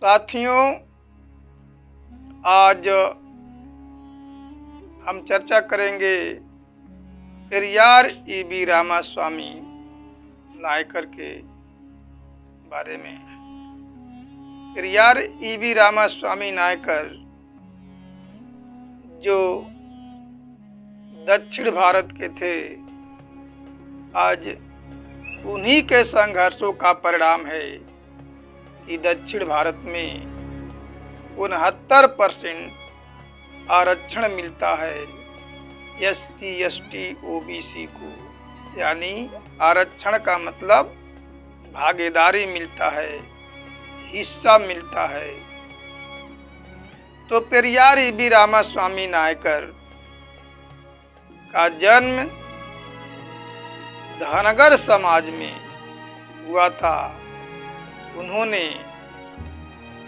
साथियों, आज हम चर्चा करेंगे पेरियार ईबी रामास्वामी नायकर के बारे में। पेरियार ईबी रामास्वामी नायकर जो दक्षिण भारत के थे, आज उन्हीं के संघर्षों का परिणाम है कि दक्षिण भारत में 69% आरक्षण मिलता है SC ST OBC को। यानी आरक्षण का मतलब भागीदारी मिलता है, हिस्सा मिलता है। तो पेरियार ईबी रामास्वामी नायकर का जन्म धनगर समाज में हुआ था। उन्होंने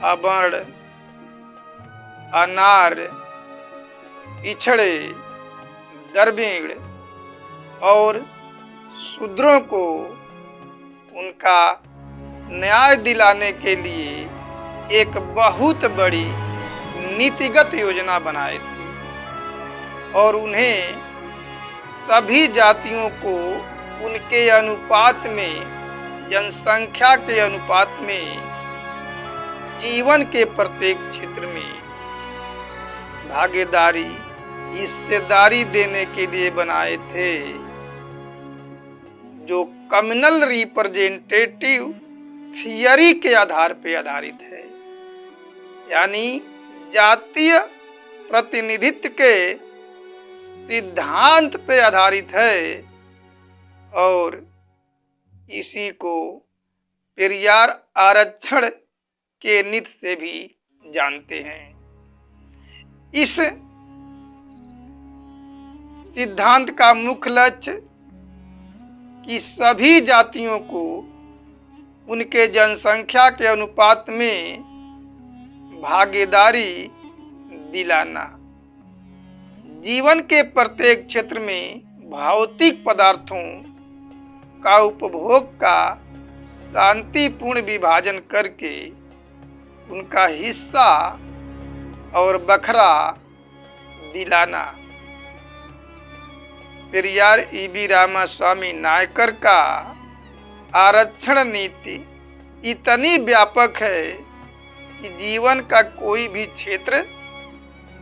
अवर्ण, अनार, पिछड़े, द्रविड़ और शूद्रों को उनका न्याय दिलाने के लिए एक बहुत बड़ी नीतिगत योजना बनाई थी और उन्हें सभी जातियों को उनके अनुपात में, जनसंख्या के अनुपात में, जीवन के प्रत्येक क्षेत्र में भागीदारी, हिस्सेदारी देने के लिए बनाए थे, जो कम्युनल रिप्रेजेंटेटिव थियरी के आधार पर आधारित है। यानी जातीय प्रतिनिधित्व के सिद्धांत पे आधारित है और इसी को पेरियार आरक्षण के नित से भी जानते हैं। इस सिद्धांत का मुख्य लक्ष्य कि सभी जातियों को उनके जनसंख्या के अनुपात में भागीदारी दिलाना, जीवन के प्रत्येक क्षेत्र में भौतिक पदार्थों का उपभोग का शांतिपूर्ण विभाजन करके उनका हिस्सा और बखरा दिलाना। पेरियार ईबी रामास्वामी नायकर का आरक्षण नीति इतनी व्यापक है कि जीवन का कोई भी क्षेत्र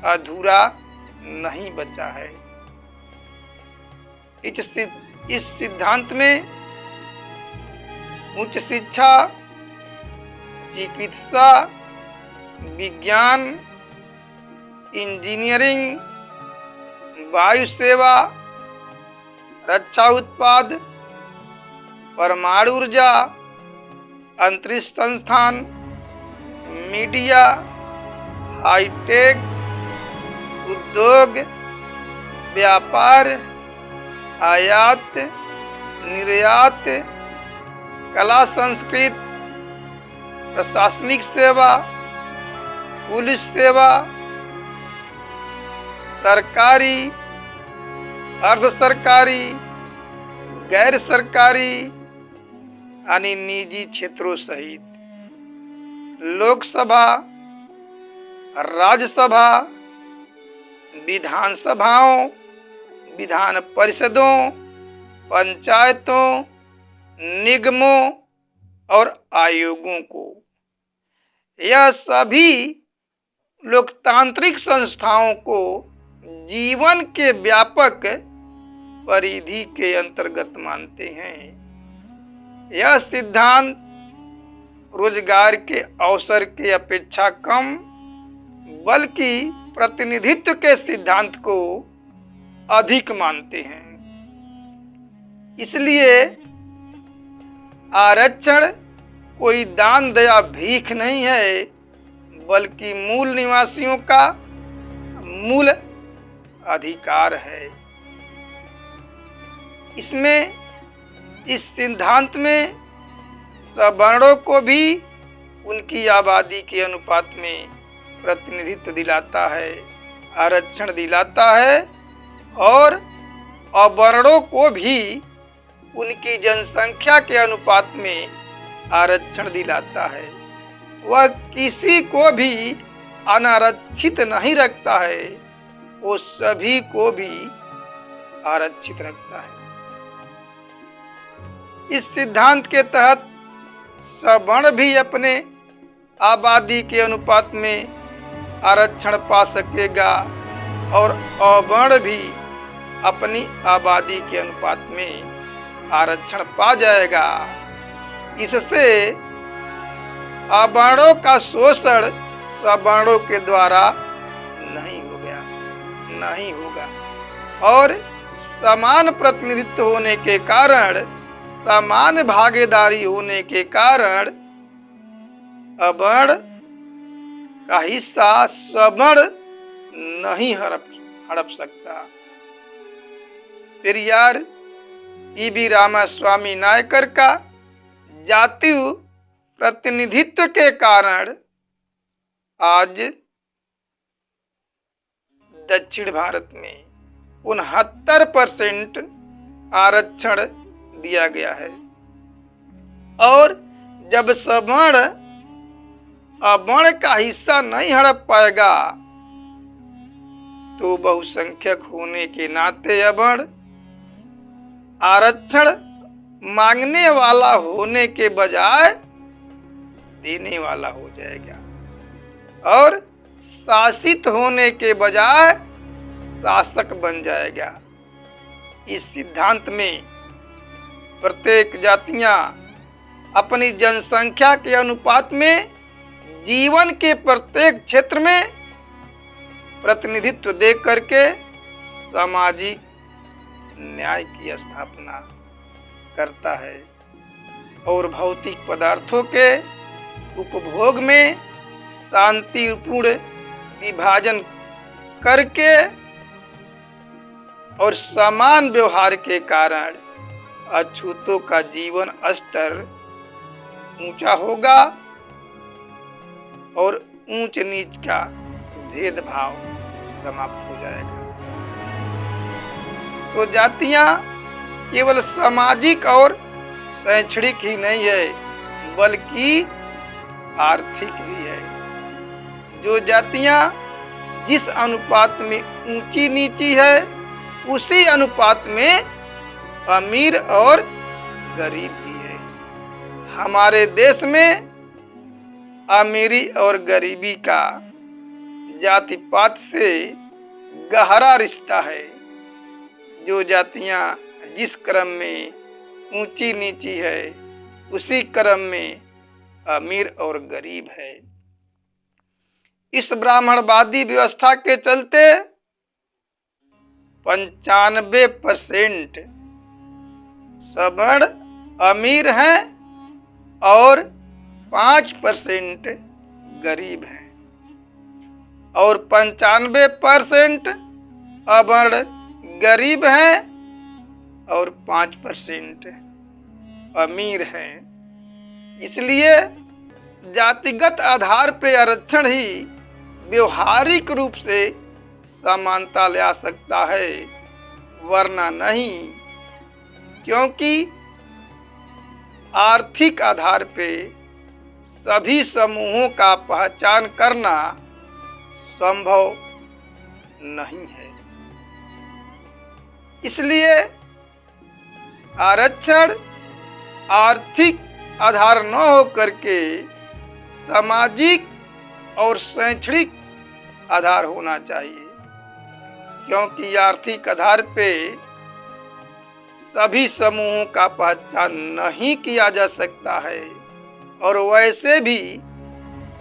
अधूरा नहीं बचा है। इस सिद्धांत में उच्च शिक्षा, चिकित्सा, विज्ञान, इंजीनियरिंग, वायु सेवा, रक्षा उत्पाद, परमाणु ऊर्जा, अंतरिक्ष संस्थान, मीडिया, हाईटेक, उद्योग, व्यापार, आयात, निर्यात, कला संस्कृति, प्रशासनिक सेवा, पुलिस सेवा, सरकारी, अर्ध सरकारी, गैर सरकारी यानी निजी क्षेत्रों सहित लोकसभा, राज्यसभा, विधानसभाओं, विधान परिषदों, पंचायतों, निगमों और आयोगों को। यह सभी लोकतांत्रिक संस्थाओं को जीवन के व्यापक परिधि के अंतर्गत मानते हैं। यह सिद्धांत रोजगार के अवसर के अपेक्षा कम बल्कि प्रतिनिधित्व के सिद्धांत को अधिक मानते हैं। इसलिए आरक्षण कोई दान दया भीख नहीं है, बल्कि मूल निवासियों का मूल अधिकार है। इस सिद्धांत में सवर्णों को भी उनकी आबादी के अनुपात में प्रतिनिधित्व दिलाता है आरक्षण दिलाता है और अवर्णों को भी उनकी जनसंख्या के अनुपात में आरक्षण दिलाता है। वह किसी को भी अनारक्षित नहीं रखता है, वो सभी को भी आरक्षित रखता है। इस सिद्धांत के तहत सवर्ण भी अपने आबादी के अनुपात में आरक्षण पा सकेगा और अवर्ण भी अपनी आबादी के अनुपात में आरक्षण पा जाएगा। इससे अवर्णों का शोषण सवर्णों के द्वारा नहीं होगा और समान प्रतिनिधित्व होने के कारण, समान भागीदारी होने के कारण अवर्ण का हिस्सा सवर्ण नहीं हड़प सकता। पेरियार ई.वी. रामास्वामी नायकर का जातीय प्रतिनिधित्व के कारण आज दक्षिण भारत में 69% आरक्षण दिया गया है और जब सवर्ण अवर्ण का हिस्सा नहीं हड़प पाएगा तो बहुसंख्यक होने के नाते अवर्ण आरक्षण मांगने वाला होने के बजाय देने वाला हो जाएगा और शासित होने के बजाय शासक बन जाएगा। इस सिद्धांत में प्रत्येक जातियां अपनी जनसंख्या के अनुपात में जीवन के प्रत्येक क्षेत्र में प्रतिनिधित्व दे करके सामाजिक न्याय की स्थापना करता है और भौतिक पदार्थों के उपभोग में शांतिपूर्ण विभाजन करके और समान व्यवहार के कारण अछूतों का जीवन स्तर ऊंचा होगा और ऊंच नीच का भेदभाव समाप्त हो जाएगा। तो जातियां केवल सामाजिक और शैक्षणिक ही नहीं है बल्कि आर्थिक भी है। जो जातियां जिस अनुपात में ऊंची नीची है उसी अनुपात में अमीर और गरीब भी है। हमारे देश में अमीरी और गरीबी का जाति पात से गहरा रिश्ता है। जो जातियां जिस क्रम में ऊंची नीची है उसी क्रम में अमीर और गरीब है। इस ब्राह्मणवादी व्यवस्था के चलते 95% सवर्ण अमीर हैं और 5% गरीब हैं और 95% अवर्ण गरीब हैं और 5% अमीर हैं। इसलिए जातिगत आधार पर आरक्षण ही व्यवहारिक रूप से समानता ले आ सकता है, वरना नहीं, क्योंकि आर्थिक आधार पे सभी समूहों का पहचान करना संभव नहीं है। इसलिए आरक्षण आर्थिक आधार न हो करके सामाजिक और शैक्षणिक आधार होना चाहिए, क्योंकि आर्थिक आधार पे सभी समूहों का पहचान नहीं किया जा सकता है और वैसे भी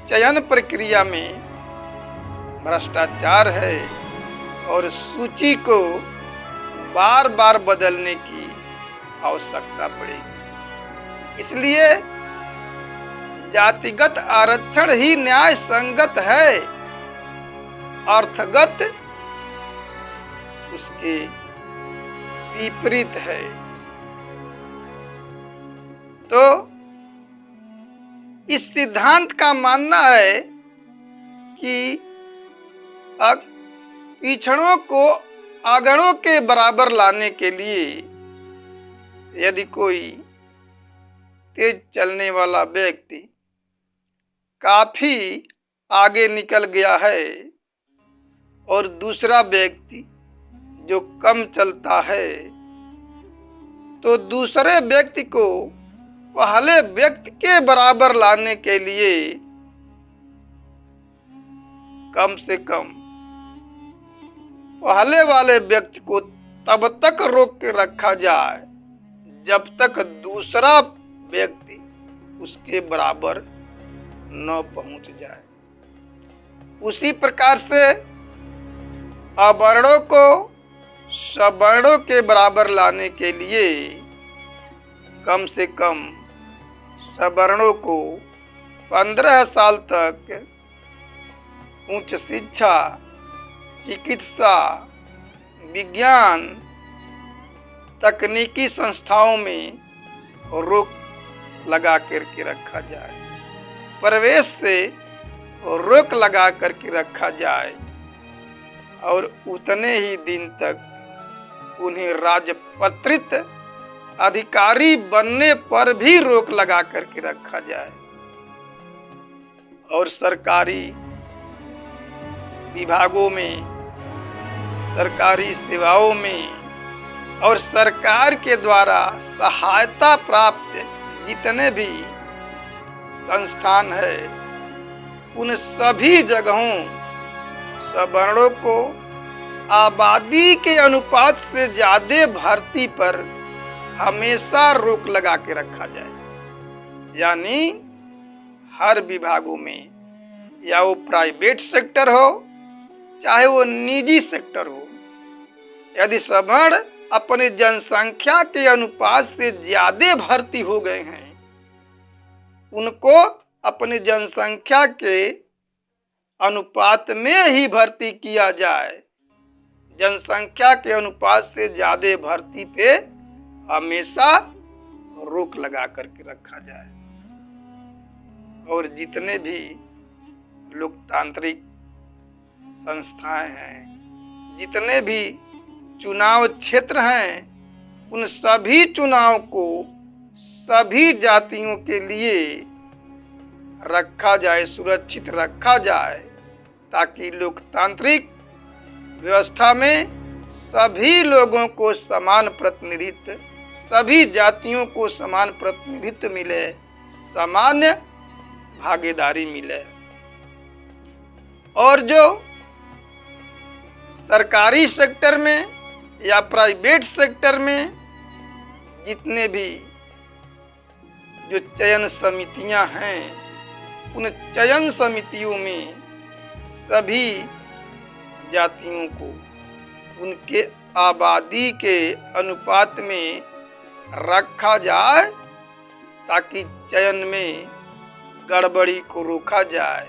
चयन प्रक्रिया में भ्रष्टाचार है और सूची को बार बार बदलने की आवश्यकता पड़ेगी। इसलिए जातिगत आरक्षण ही न्याय संगत है, अर्थगत उसके विपरीत है। तो इस सिद्धांत का मानना है कि पिछड़ों को अगड़ों के बराबर लाने के लिए यदि कोई तेज चलने वाला व्यक्ति काफी आगे निकल गया है और दूसरा व्यक्ति जो कम चलता है, तो दूसरे व्यक्ति को पहले व्यक्ति के बराबर लाने के लिए कम से कम पहले वाले व्यक्ति को तब तक रोक के रखा जाए जब तक दूसरा व्यक्ति उसके बराबर न पहुंच जाए। उसी प्रकार से अवर्णों को सवर्णों के बराबर लाने के लिए कम से कम सवर्णों को 15 साल तक उच्च शिक्षा, चिकित्सा, विज्ञान, तकनीकी संस्थाओं में रोक लगा करके रखा जाए, प्रवेश से रोक लगा करके रखा जाए और उतने ही दिन तक उन्हें राजपत्रित अधिकारी बनने पर भी रोक लगा करके रखा जाए। और सरकारी विभागों में, सरकारी सेवाओं में और सरकार के द्वारा सहायता प्राप्त जितने भी संस्थान है, उन सभी जगहों सवर्णों को आबादी के अनुपात से ज्यादा भर्ती पर हमेशा रोक लगा के रखा जाए। यानी हर विभागों में, या वो प्राइवेट सेक्टर हो चाहे वो निजी सेक्टर हो, यदि सवर्ण अपनी जनसंख्या के अनुपात से ज्यादा भर्ती हो गए हैं, उनको अपनी जनसंख्या के अनुपात में ही भर्ती किया जाए। जनसंख्या के अनुपात से ज्यादा भर्ती पे हमेशा रोक लगा करके रखा जाए। और जितने भी लोकतांत्रिक संस्थाएं हैं, जितने भी चुनाव क्षेत्र हैं, उन सभी चुनाव को सभी जातियों के लिए रखा जाए, सुरक्षित रखा जाए, ताकि लोकतांत्रिक व्यवस्था में सभी लोगों को समान प्रतिनिधित्व, सभी जातियों को समान प्रतिनिधित्व मिले, सामान्य भागीदारी मिले। और जो सरकारी सेक्टर में या प्राइवेट सेक्टर में जितने भी जो चयन समितियां हैं, उन चयन समितियों में सभी जातियों को उनके आबादी के अनुपात में रखा जाए, ताकि चयन में गड़बड़ी को रोका जाए,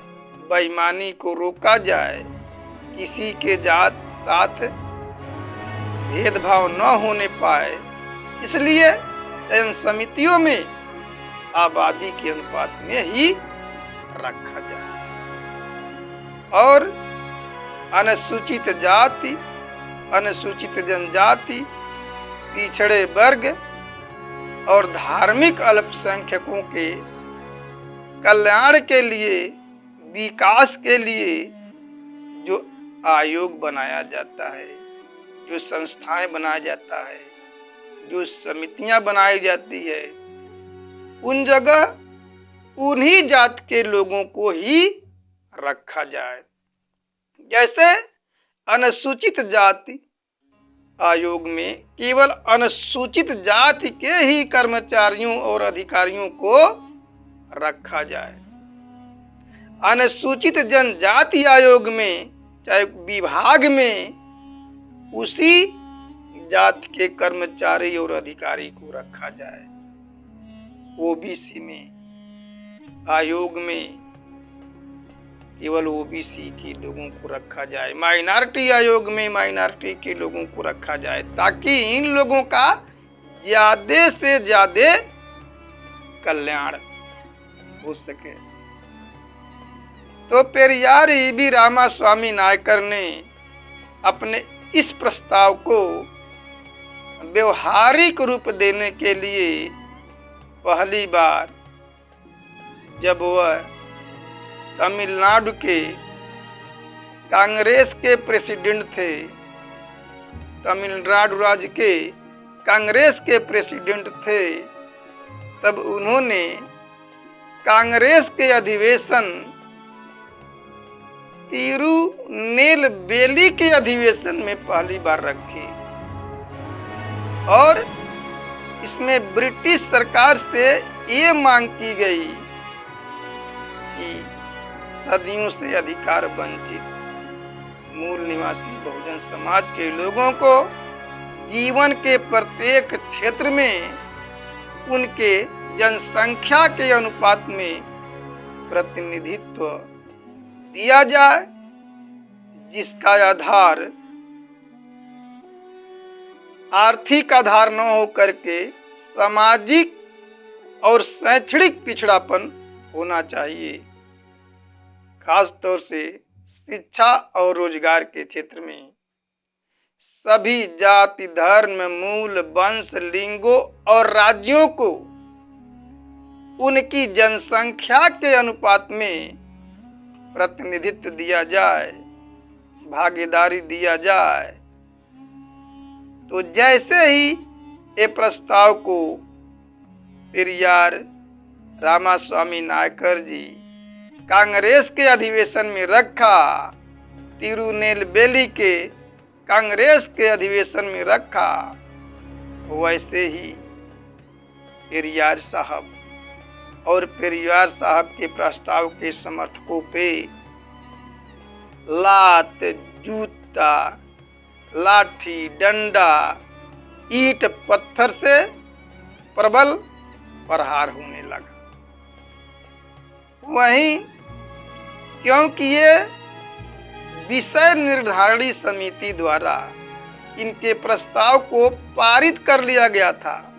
बेईमानी को रोका जाए, किसी के जात साथ भेदभाव न होने पाए। इसलिए चयन समितियों में आबादी के अनुपात में ही रखा जाए। और अनुसूचित जाति, अनुसूचित जनजाति, पिछड़े वर्ग और धार्मिक अल्पसंख्यकों के कल्याण के लिए, विकास के लिए जो आयोग बनाया जाता है, जो संस्थाएं बनाया जाता है, जो समितियां बनाई जाती है, उन जगह उन्हीं जात के लोगों को ही रखा जाए। जैसे अनुसूचित जाति आयोग में केवल अनुसूचित जाति के ही कर्मचारियों और अधिकारियों को रखा जाए, अनुसूचित जनजाति आयोग में चाहे विभाग में उसी जाति के कर्मचारी और अधिकारी को रखा जाए। ओबीसी में आयोग में केवल ओबीसी के लोगों को रखा जाए, माइनॉरिटी आयोग में माइनॉरिटी के लोगों को रखा जाए, ताकि इन लोगों का ज्यादा से ज्यादा कल्याण हो सके। तो पेरियार ईवी रामास्वामी नायकर ने अपने इस प्रस्ताव को व्यवहारिक रूप देने के लिए पहली बार जब वह तमिलनाडु के कांग्रेस के प्रेसिडेंट थे, तमिलनाडु राज्य के कांग्रेस के प्रेसिडेंट थे, तब उन्होंने कांग्रेस के अधिवेशन तिरुनेलवेली के अधिवेशन में पहली बार रखी और इसमें ब्रिटिश सरकार से ये मांग की गई कि सदियों से अधिकार वंचित मूल निवासी बहुजन समाज के लोगों को जीवन के प्रत्येक क्षेत्र में उनके जनसंख्या के अनुपात में प्रतिनिधित्व दिया जाए, जिसका आधार आर्थिक आधार न हो करके सामाजिक और शैक्षणिक पिछड़ापन होना चाहिए। खास तौर से शिक्षा और रोजगार के क्षेत्र में सभी जाति, धर्म, मूल, वंश, लिंगों और राज्यों को उनकी जनसंख्या के अनुपात में प्रतिनिधित्व दिया जाए, भागीदारी दिया जाए। तो जैसे ही ये प्रस्ताव को पेरियार रामास्वामी नायकर जी कांग्रेस के अधिवेशन में रखा, तिरुनेलवेली के कांग्रेस के अधिवेशन में रखा, वैसे ही पेरियार साहब और पेरियार साहब के प्रस्ताव के समर्थकों पे लात, जूता, लाठी, डंडा, ईंट, पत्थर से प्रबल प्रहार होने लगा। वहीं क्योंकि ये विषय निर्धारणी समिति द्वारा इनके प्रस्ताव को पारित कर लिया गया था,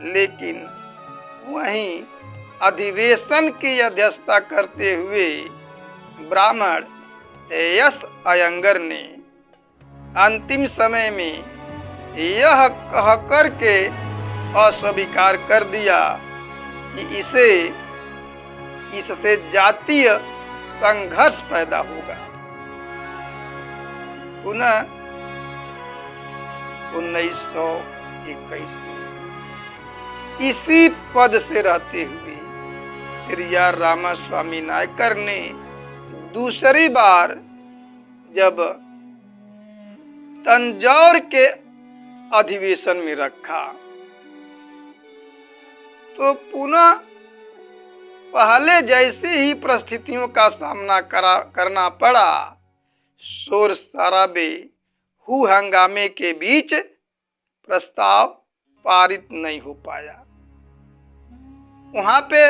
लेकिन वहीं अधिवेशन की अध्यक्षता करते हुए ब्राह्मण एस अयंगर ने अंतिम समय में यह कहकर के अस्वीकार कर दिया कि इससे जातीय संघर्ष पैदा होगा। पुनः 1921 इसी पद से रहते हुए पेरियार रामास्वामी नायकर ने दूसरी बार जब तंजौर के अधिवेशन में रखा तो पुनः पहले जैसे ही परिस्थितियों का सामना करना पड़ा। शोर शराबे, हू हंगामे के बीच प्रस्ताव पारित नहीं हो पाया। वहां पे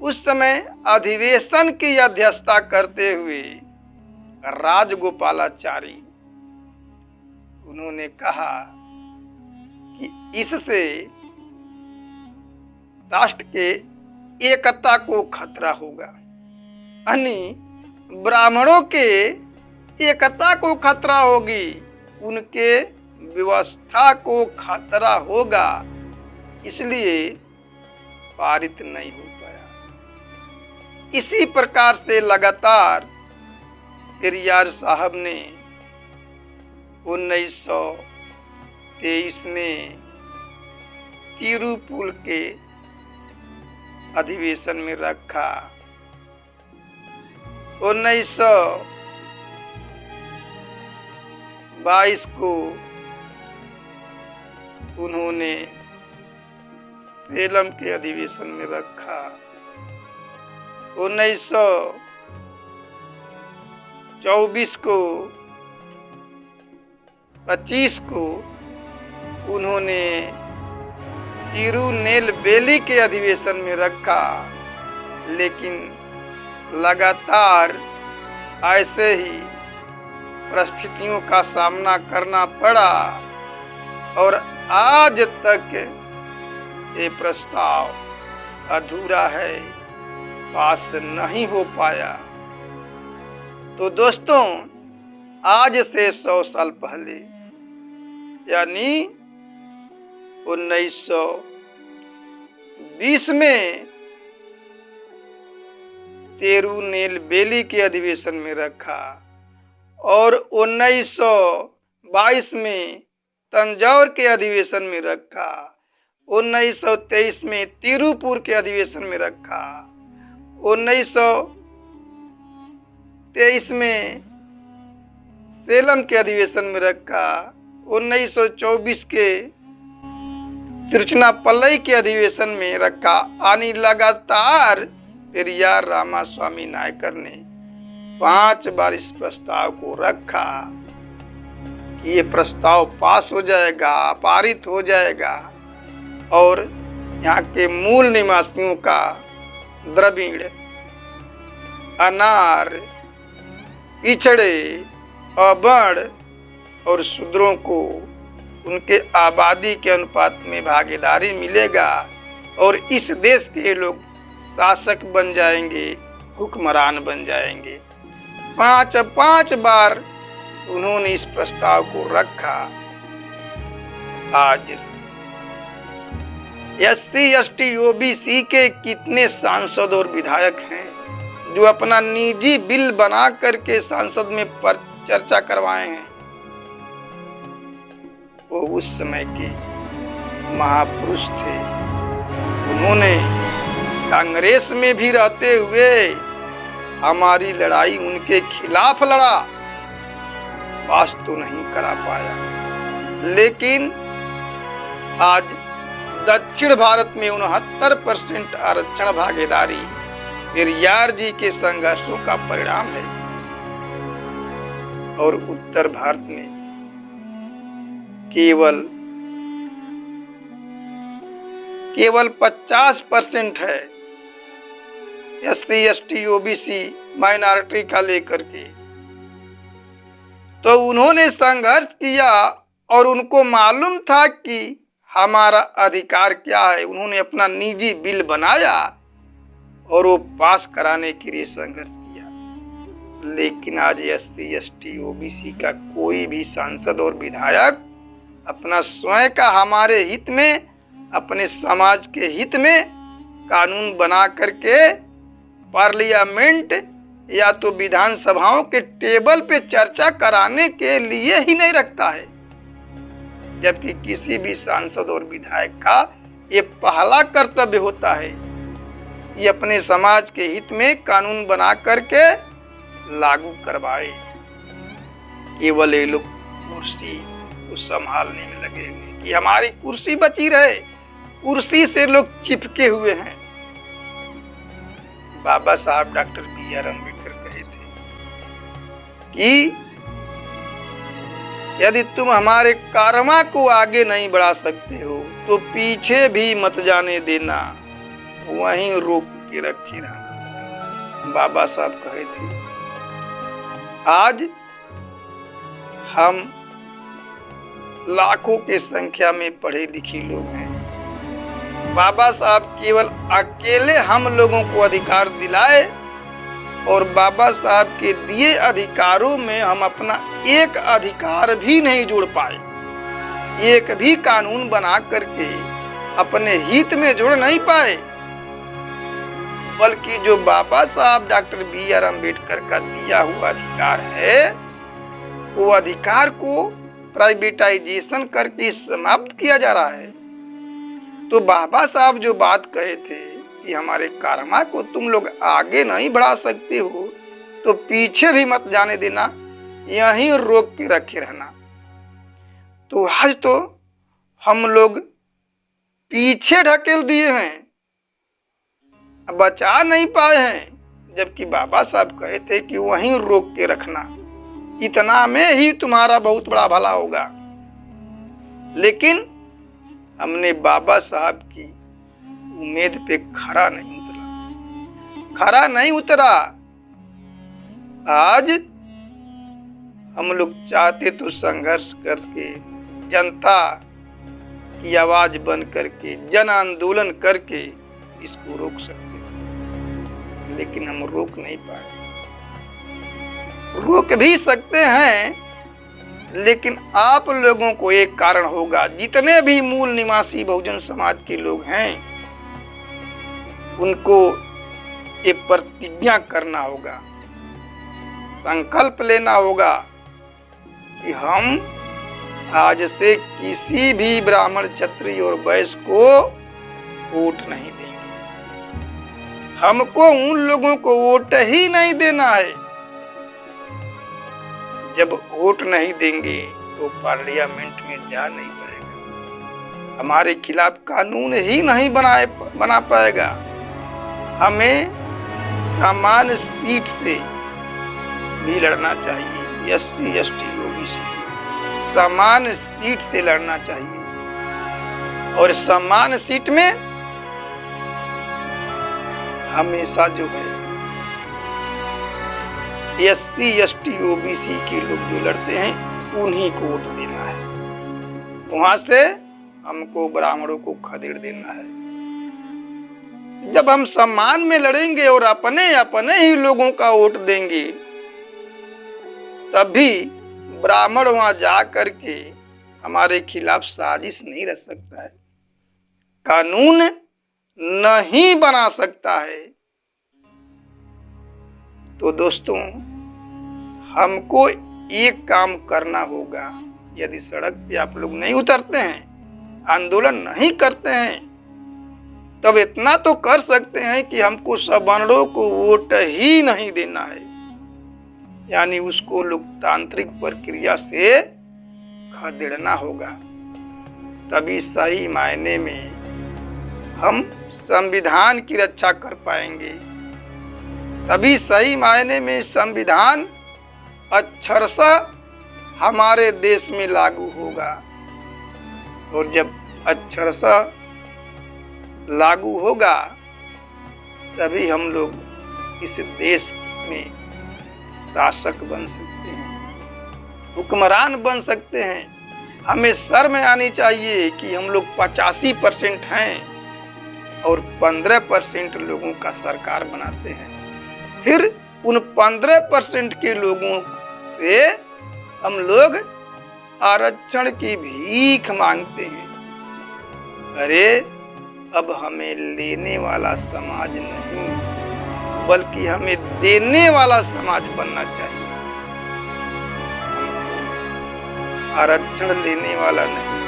उस समय अधिवेशन की अध्यक्षता करते हुए राजगोपालाचारी उन्होंने कहा कि इससे राष्ट्र के एकता को खतरा होगा, यानी ब्राह्मणों के एकता को खतरा होगी, उनके व्यवस्था को खतरा होगा, इसलिए पारित नहीं हो पाया। इसी प्रकार से लगातार पेरियार साहब ने 1923 में तिरुपुल के अधिवेशन में रखा। 1922 को उन्होंने सेलम के अधिवेशन में रखा। 1924 को 25 को उन्होंने तिरुनेलवेली के अधिवेशन में रखा, लेकिन लगातार ऐसे ही परिस्थितियों का सामना करना पड़ा और आज तक ये प्रस्ताव अधूरा है, पास नहीं हो पाया। तो दोस्तों, आज से 100 साल पहले यानी 1920 में तिरुनेलवेली के अधिवेशन में रखा और 1922 में तंजौर के अधिवेशन में रखा, 1923 में तिरुपुर के अधिवेशन में रखा, 1923 में सेलम के अधिवेशन में रखा, 1924 के तिरुचनापल्ली के अधिवेशन में रखा। यानी लगातार पेरियार रामास्वामी नायकर ने 5 बार इस प्रस्ताव को रखा कि ये प्रस्ताव पास हो जाएगा, पारित हो जाएगा और यहाँ के मूल निवासियों का द्रविड़, अनार, पिछड़े, अवर्ण और शूद्रों को उनके आबादी के अनुपात में भागीदारी मिलेगा और इस देश के लोग शासक बन जाएंगे, हुक्मरान बन जाएंगे। 5 बार उन्होंने इस प्रस्ताव को रखा। आज SC, ST, OBC के कितने सांसद और विधायक हैं जो अपना निजी बिल बना करके सांसद में चर्चा करवाए हैं। वो उस समय के महापुरुष थे। उन्होंने कांग्रेस में भी रहते हुए हमारी लड़ाई उनके खिलाफ लड़ा, पास तो नहीं करा पाया। लेकिन आज दक्षिण भारत में 69% आरक्षण भागीदारी पेरियार जी के संघर्षों का परिणाम है और उत्तर भारत में केवल 50% है SC, ST, OBC माइनॉरिटी का लेकर के। तो उन्होंने संघर्ष किया और उनको मालूम था कि हमारा अधिकार क्या है। उन्होंने अपना निजी बिल बनाया और वो पास कराने के लिए संघर्ष किया। लेकिन आज SC, ST, OBC का कोई भी सांसद और विधायक अपना स्वयं का हमारे हित में, अपने समाज के हित में कानून बना करके पार्लियामेंट या तो विधानसभाओं के टेबल पे चर्चा कराने के लिए ही नहीं रखता है। जबकि किसी भी सांसद और विधायक का ये पहला कर्तव्य होता है, ये अपने समाज के हित में कानून बना करके लागू करवाए। केवल ये लोग कुर्सी को संभालने में लगे हुए कि हमारी कुर्सी बची रहे, कुर्सी से लोग चिपके हुए हैं। बाबा साहब डॉक्टर BR अम्बेडकर कहे थे कि यदि तुम हमारे कर्मा को आगे नहीं बढ़ा सकते हो तो पीछे भी मत जाने देना, वहीं रोक के रखे रहना। बाबा साहब कहे थे। आज हम लाखों की संख्या में पढ़े लिखे लोग हैं। बाबा साहब केवल अकेले हम लोगों को अधिकार दिलाए और बाबा साहब के दिए अधिकारों में हम अपना एक अधिकार भी नहीं जोड़ पाए, एक भी कानून बना करके अपने हित में जोड़ नहीं पाए। बल्कि जो बाबा साहब डॉक्टर BR अम्बेडकर का दिया हुआ अधिकार है, वो अधिकार को प्राइवेटाइजेशन करके समाप्त किया जा रहा है। तो बाबा साहब जो बात कहे थे कि हमारे कर्मा को तुम लोग आगे नहीं बढ़ा सकते हो तो पीछे भी मत जाने देना, यहीं रोक के रखे रहना। तो आज तो हम लोग पीछे ढकेल दिए हैं, बचा नहीं पाए हैं। जबकि बाबा साहब कहे थे कि वहीं रोक के रखना, इतना में ही तुम्हारा बहुत बड़ा भला होगा। लेकिन हमने बाबा साहब की उम्मीद पे खरा नहीं उतरा। आज हम लोग चाहते तो संघर्ष करके, जनता की आवाज बन करके, जन आंदोलन करके इसको रोक सकते, लेकिन हम रोक नहीं पाए। रोक भी सकते हैं, लेकिन आप लोगों को एक कारण होगा, जितने भी मूल निवासी बहुजन समाज के लोग हैं उनको ये प्रतिज्ञा करना होगा, संकल्प लेना होगा कि हम आज से किसी भी ब्राह्मण, क्षत्रिय और वैश्य को वोट नहीं देंगे। हमको उन लोगों को वोट ही नहीं देना है। जब वोट नहीं देंगे तो पार्लियामेंट में जा नहीं पाएगा, हमारे खिलाफ कानून ही नहीं बना पाएगा। हमें सामान्य सीट से भी लड़ना चाहिए, एससी, एसटी, ओबीसी सामान्य सीट से लड़ना चाहिए। और सामान्य सीट में हमेशा जो है एससी, एसटी, ओबीसी के लोग जो लड़ते हैं उन्हीं को वोट देना है। वहां से हमको ब्राह्मणों को खदेड़ देना है। जब हम सम्मान में लड़ेंगे और अपने अपने ही लोगों का वोट देंगे, तभी ब्राह्मण वहां जा करके हमारे खिलाफ साजिश नहीं रच सकता है, कानून नहीं बना सकता है। तो दोस्तों, हमको एक काम करना होगा। यदि सड़क पे आप लोग नहीं उतरते हैं, आंदोलन नहीं करते हैं, तब इतना तो कर सकते हैं कि हमको सवर्णों को वोट ही नहीं देना है, यानी उसको लोकतांत्रिक प्रक्रिया से खदेड़ना होगा। तभी सही मायने में हम संविधान की रक्षा कर पाएंगे। तभी सही मायने में संविधान अक्षरशः हमारे देश में लागू होगा। और जब अक्षरशः लागू होगा, तभी हम लोग इस देश में शासक बन सकते हैं, हुक्मरान बन सकते हैं। हमें शर्म आनी चाहिए कि हम लोग 85% हैं और 15% लोगों का सरकार बनाते हैं। फिर उन 15% के लोगों से हम लोग आरक्षण की भीख मांगते हैं। अरे अब हमें लेने वाला समाज नहीं, बल्कि हमें देने वाला समाज बनना चाहिए। आरक्षण लेने वाला नहीं,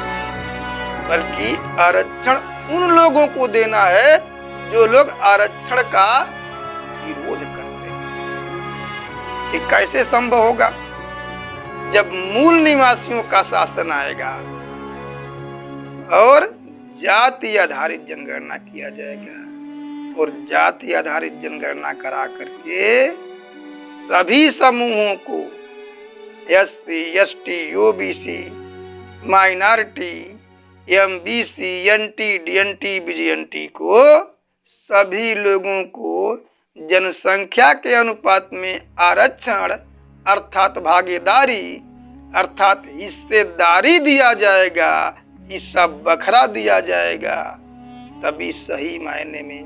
बल्कि आरक्षण उन लोगों को देना है जो लोग आरक्षण का विरोध करते हैं। ये कैसे संभव होगा? जब मूल निवासियों का शासन आएगा और जाति आधारित जनगणना किया जाएगा, और जाति आधारित जनगणना करा करके सभी समूहों को, SC, ST, OBC, minority, MBC, NT, DNT, VJNT को, सभी लोगों को जनसंख्या के अनुपात में आरक्षण अर्थात भागीदारी अर्थात हिस्सेदारी दिया जाएगा, हिस्सा बखरा दिया जाएगा। तभी सही मायने में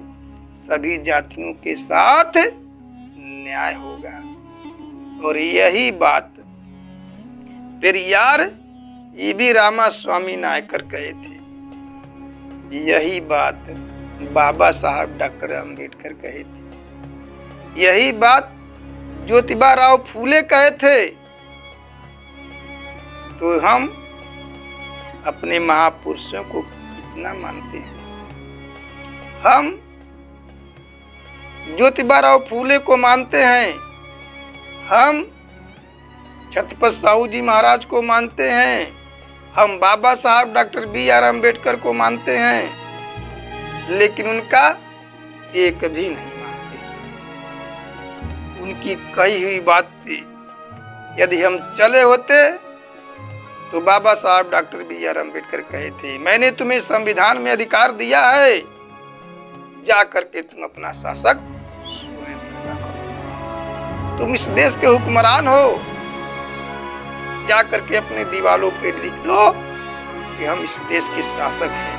सभी जातियों के साथ न्याय होगा। और यही बात पेरियार ईवी रामास्वामी नायकर कहे थे, यही बात बाबा साहब डॉक्टर अंबेडकर कहे थे, यही बात ज्योतिबा राव फूले कहे थे। तो हम अपने महापुरुषों को कितना मानते हैं? हम ज्योतिबा राव फूले को मानते हैं, हम छत्रपति साहू जी महाराज को मानते हैं, हम बाबा साहब डॉक्टर BR अम्बेडकर को मानते हैं, लेकिन उनका एक भी नहीं मानते। उनकी कही हुई बात पे यदि हम चले होते तो बाबा साहब डॉक्टर BR अम्बेडकर कहे थे, मैंने तुम्हें संविधान में अधिकार दिया है, जा करके तुम अपना शासक स्वयं पैदा करो। तुम इस देश के हुक्मरान हो, जा करके अपने दीवालों पे लिख दो कि हम इस देश के शासक हैं।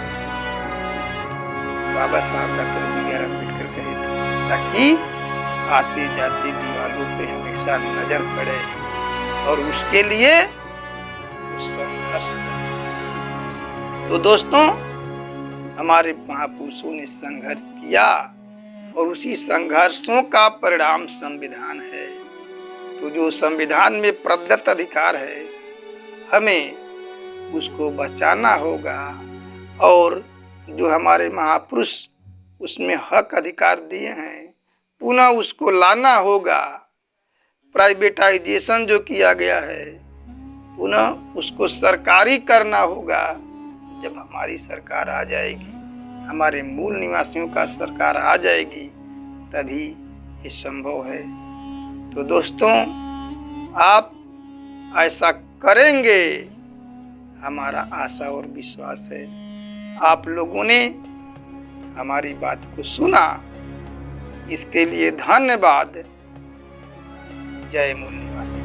बाबा साहब डॉक्टर BR अम्बेडकर कहे थे, ताकि आते जाते दीवालों पे हमें हमेशा नजर पड़े और उसके लिए संघर्ष करें। तो दोस्तों, हमारे महापुरुषों ने संघर्ष किया और उसी संघर्षों का परिणाम संविधान है। तो जो संविधान में प्रदत्त अधिकार है, हमें उसको बचाना होगा और जो हमारे महापुरुष उसमें हक अधिकार दिए हैं पुनः उसको लाना होगा। प्राइवेटाइजेशन जो किया गया है पुनः उसको सरकारी करना होगा। जब हमारी सरकार आ जाएगी, हमारे मूल निवासियों का सरकार आ जाएगी, तभी ये संभव है। तो दोस्तों, आप ऐसा करेंगे, हमारा आशा और विश्वास है। आप लोगों ने हमारी बात को सुना, इसके लिए धन्यवाद। जय मूल निवासी।